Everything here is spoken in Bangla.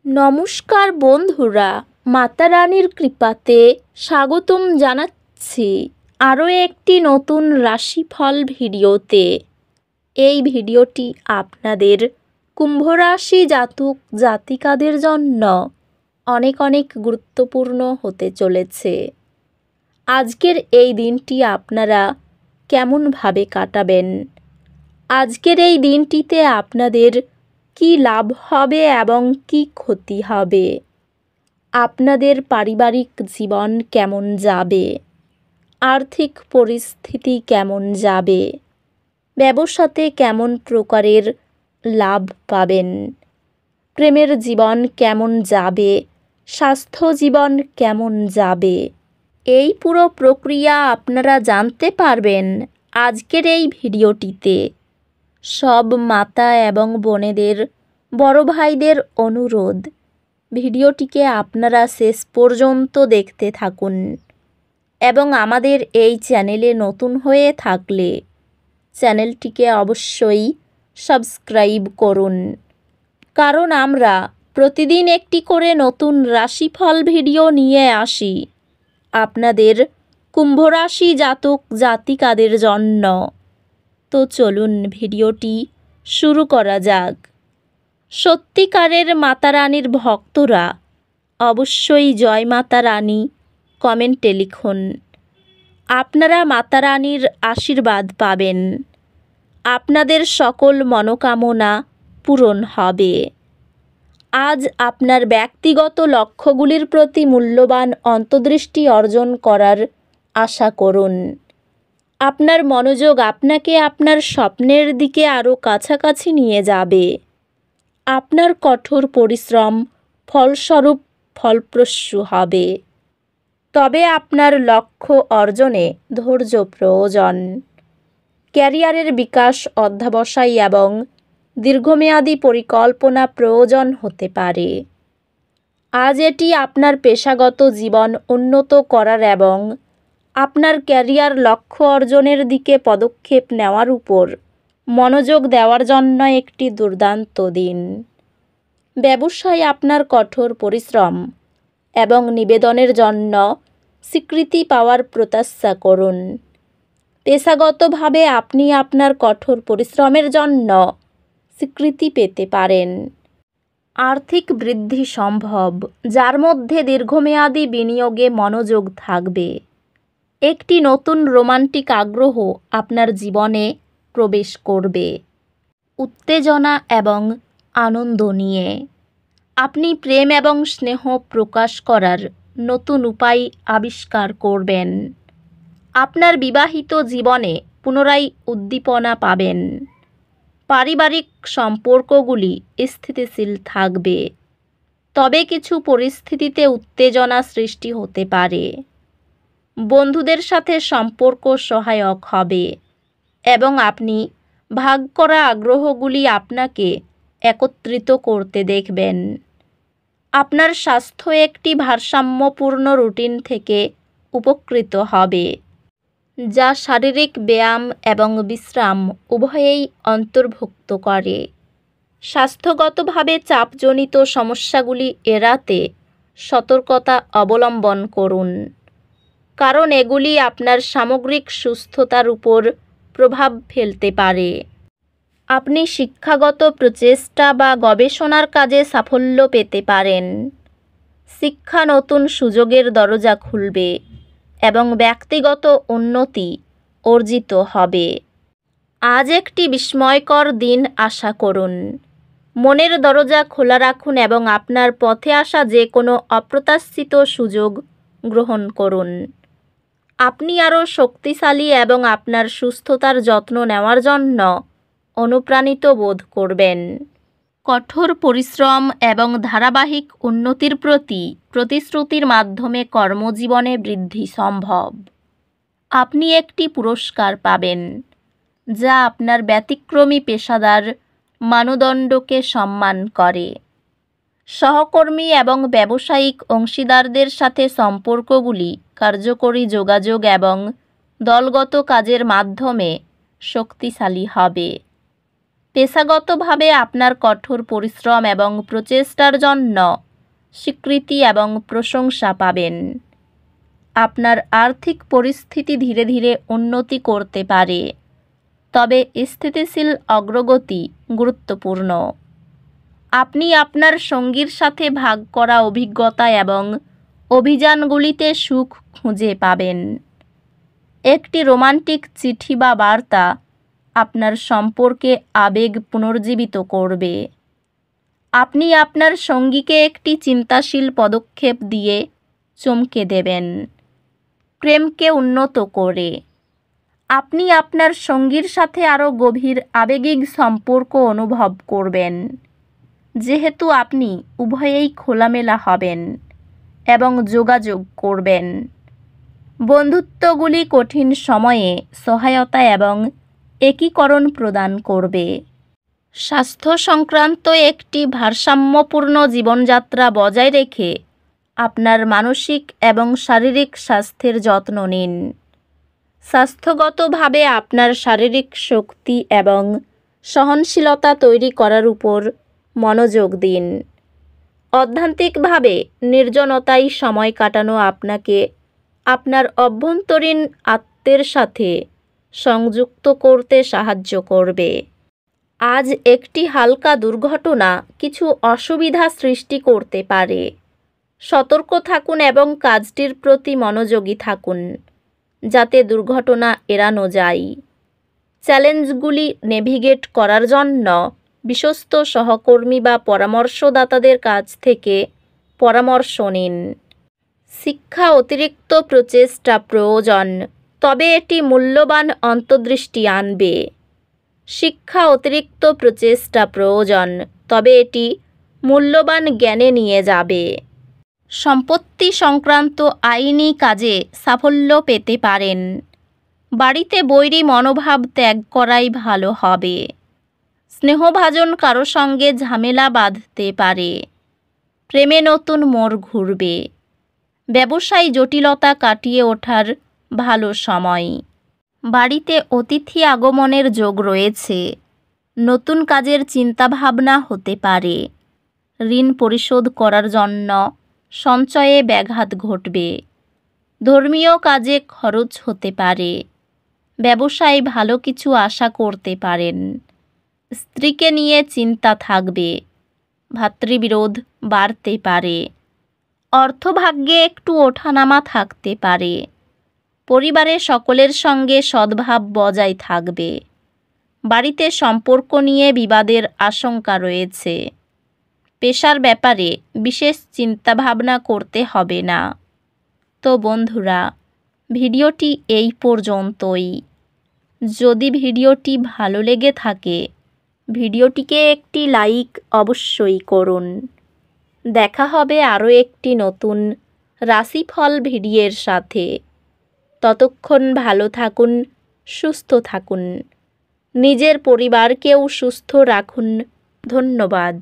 নমস্কার বন্ধুরা, মাতা রানীর কৃপাতে স্বাগতম জানাচ্ছি আরও একটি নতুন রাশিফল ভিডিওতে। এই ভিডিওটি আপনাদের কুম্ভ রাশি জাতক জাতিকাদের জন্য অনেক অনেক গুরুত্বপূর্ণ হতে চলেছে। আজকের এই দিনটি আপনারা কেমনভাবে কাটাবেন, আজকের এই দিনটিতে আপনাদের কি লাভ হবে এবং কি ক্ষতি হবে, আপনাদের পারিবারিক জীবন কেমন যাবে, আর্থিক পরিস্থিতি কেমন যাবে, ব্যবসাতে কেমন প্রকারের লাভ পাবেন, প্রেমের জীবন কেমন যাবে, স্বাস্থ্য জীবন কেমন যাবে, এই পুরো প্রক্রিয়া আপনারা জানতে পারবেন আজকের এই ভিডিওটিতে। সব মাতা এবং বোনেদের, বড় ভাইদের অনুরোধ, ভিডিওটিকে আপনারা শেষ পর্যন্ত দেখতে থাকুন এবং আমাদের এই চ্যানেলে নতুন হয়ে থাকলে চ্যানেলটিকে অবশ্যই সাবস্ক্রাইব করুন, কারণ আমরা প্রতিদিন একটি করে নতুন রাশিফল ভিডিও নিয়ে আসি আপনাদের কুম্ভ রাশি জাতক জাতিকাদের জন্য। তো চলুন ভিডিওটি শুরু করা যাক। সত্যিকারের মাতা রানীর ভক্তরা অবশ্যই জয় মাতা রানী কমেন্টে লিখুন। আপনারা মাতা রানীর আশীর্বাদ পাবেন, আপনাদের সকল মনোকামনা পূরণ হবে। আজ আপনার ব্যক্তিগত লক্ষ্যগুলির প্রতি মূল্যবান অন্তর্দৃষ্টি অর্জন করার আশা করুন। আপনার মনোযোগ আপনাকে আপনার স্বপ্নের দিকে আরও কাছাকাছি নিয়ে যাবে। আপনার কঠোর পরিশ্রম ফলস্বরূপ ফলপ্রসূ হবে, তবে আপনার লক্ষ্য অর্জনে ধৈর্য প্রয়োজন। ক্যারিয়ারের বিকাশ, অধ্যবসায় এবং দীর্ঘমেয়াদী পরিকল্পনা প্রয়োজন হতে পারে। আজ এটি আপনার পেশাগত জীবন উন্নত করার এবং আপনার ক্যারিয়ার লক্ষ্য অর্জনের দিকে পদক্ষেপ নেওয়ার উপর মনোযোগ দেওয়ার জন্য একটি দুর্দান্ত দিন। ব্যবসায় আপনার কঠোর পরিশ্রম এবং নিবেদনের জন্য স্বীকৃতি পাওয়ার প্রত্যাশা করুন। পেশাগতভাবে আপনি আপনার কঠোর পরিশ্রমের জন্য স্বীকৃতি পেতে পারেন। আর্থিক বৃদ্ধি সম্ভব, যার মধ্যে দীর্ঘমেয়াদী বিনিয়োগে মনোযোগ থাকবে। একটি নতুন রোমান্টিক আগ্রহ আপনার জীবনে প্রবেশ করবে, উত্তেজনা এবং আনন্দ নিয়ে। আপনি প্রেম এবং স্নেহ প্রকাশ করার নতুন উপায় আবিষ্কার করবেন। আপনার বিবাহিত জীবনে পুনরায় উদ্দীপনা পাবেন। পারিবারিক সম্পর্কগুলি স্থিতিশীল থাকবে, তবে কিছু পরিস্থিতিতে উত্তেজনা সৃষ্টি হতে পারে। বন্ধুদের সাথে সম্পর্ক সহায়ক হবে এবং আপনি ভাগ করা আগ্রহগুলি আপনাকে একত্রিত করতে দেখবেন। আপনার স্বাস্থ্য একটি ভারসাম্যপূর্ণ রুটিন থেকে উপকৃত হবে, যা শারীরিক ব্যায়াম এবং বিশ্রাম উভয়েই অন্তর্ভুক্ত করে। স্বাস্থ্যগতভাবে চাপজনিত সমস্যাগুলি এড়াতে সতর্কতা অবলম্বন করুন, কারণ এগুলি আপনার সামগ্রিক সুস্থতার উপর প্রভাব ফেলতে পারে। আপনি শিক্ষাগত প্রচেষ্টা বা গবেষণার কাজে সাফল্য পেতে পারেন। শিক্ষা নতুন সুযোগের দরজা খুলবে এবং ব্যক্তিগত উন্নতি অর্জিত হবে। আজ একটি বিস্ময়কর দিন আশা করুন। মনের দরজা খোলা রাখুন এবং আপনার পথে আসা যে কোনো অপ্রত্যাশিত সুযোগ গ্রহণ করুন। আপনি আরও শক্তিশালী এবং আপনার সুস্থতার যত্ন নেওয়ার জন্য অনুপ্রাণিত বোধ করবেন। কঠোর পরিশ্রম এবং ধারাবাহিক উন্নতির প্রতি প্রতিশ্রুতির মাধ্যমে কর্মজীবনে বৃদ্ধি সম্ভব। আপনি একটি পুরস্কার পাবেন, যা আপনার ব্যতিক্রমী পেশাদার মানদণ্ডকে সম্মান করে। সহকর্মী এবং ব্যবসায়িক অংশীদারদের সাথে সম্পর্কগুলি কার্যকরী যোগাযোগ এবং দলগত কাজের মাধ্যমে শক্তিশালী হবে। পেশাগতভাবে আপনার কঠোর পরিশ্রম এবং প্রচেষ্টার জন্য স্বীকৃতি এবং প্রশংসা পাবেন। আপনার আর্থিক পরিস্থিতি ধীরে ধীরে উন্নতি করতে পারে, তবে স্থিতিশীল অগ্রগতি গুরুত্বপূর্ণ। আপনি আপনার সঙ্গীর সাথে ভাগ করা অভিজ্ঞতা এবং অভিযানগুলিতে সুখ খুঁজে পাবেন। একটি রোমান্টিক চিঠি বা বার্তা আপনার সম্পর্কে আবেগ পুনর্জীবিত করবে। আপনি আপনার সঙ্গীকে একটি চিন্তাশীল পদক্ষেপ দিয়ে চমকে দেবেন, প্রেমকে উন্নত করে। আপনি আপনার সঙ্গীর সাথে আরও গভীর আবেগিক সম্পর্ক অনুভব করবেন, যেহেতু আপনি উভয়েই খোলামেলা হবেন এবং যোগাযোগ করবেন। বন্ধুত্বগুলি কঠিন সময়ে সহায়তা এবং একীকরণ প্রদান করবে। স্বাস্থ্য সংক্রান্ত একটি ভারসাম্যপূর্ণ জীবনযাত্রা বজায় রেখে আপনার মানসিক এবং শারীরিক স্বাস্থ্যের যত্ন নিন। স্বাস্থ্যগতভাবে আপনার শারীরিক শক্তি এবং সহনশীলতা তৈরি করার উপর মনোযোগ দিন। অধ্যাত্মিকভাবে নির্জনতায় সময় কাটানো আপনাকে আপনার অভ্যন্তরীণ আত্মের সাথে সংযুক্ত করতে সাহায্য করবে। আজ একটি হালকা দুর্ঘটনা কিছু অসুবিধা সৃষ্টি করতে পারে। সতর্ক থাকুন এবং কাজটির প্রতি মনোযোগী থাকুন, যাতে দুর্ঘটনা এড়ানো যায়। চ্যালেঞ্জগুলি নেভিগেট করার জন্য বিশ্বস্ত সহকর্মী বা পরামর্শদাতাদের কাছ থেকে পরামর্শ নিন। শিক্ষা অতিরিক্ত প্রচেষ্টা প্রয়োজন, তবে এটি মূল্যবান অন্তর্দৃষ্টি আনবে। শিক্ষা অতিরিক্ত প্রচেষ্টা প্রয়োজন, তবে এটি মূল্যবান জ্ঞানে নিয়ে যাবে। সম্পত্তি সংক্রান্ত আইনি কাজে সাফল্য পেতে পারেন। বাড়িতে বৈরী মনোভাব ত্যাগ করাই ভালো হবে। স্নেহভাজন কারো সঙ্গে ঝামেলা বাঁধতে পারে। প্রেমে নতুন মোড় ঘুরবে। ব্যবসায় জটিলতা কাটিয়ে ওঠার ভালো সময়। বাড়িতে অতিথি আগমনের যোগ রয়েছে। নতুন কাজের চিন্তাভাবনা হতে পারে। ঋণ পরিশোধ করার জন্য সঞ্চয়ে ব্যাঘাত ঘটবে। ধর্মীয় কাজে খরচ হতে পারে। ব্যবসায় ভালো কিছু আশা করতে পারেন। স্ত্রীকে নিয়ে চিন্তা থাকবে। ভাতৃবিরোধ বাড়তে পারে। অর্থভাগ্যে একটু ওঠানামা থাকতে পারে। পরিবারের সকলের সঙ্গে সদ্ভাব বজায় থাকবে। বাড়িতে সম্পর্ক নিয়ে বিবাদের আশঙ্কা রয়েছে। পেশার ব্যাপারে বিশেষ চিন্তাভাবনা করতে হবে না। তো বন্ধুরা, ভিডিওটি এই পর্যন্তই। যদি ভিডিওটি ভালো লেগে থাকে, ভিডিওটিকে একটি লাইক অবশ্যই করুন। দেখা হবে আরও একটি নতুন রাশিফল ভিডিওর সাথে। ততক্ষণ ভালো থাকুন, সুস্থ থাকুন। নিজের পরিবারকেও সুস্থ রাখুন। ধন্যবাদ।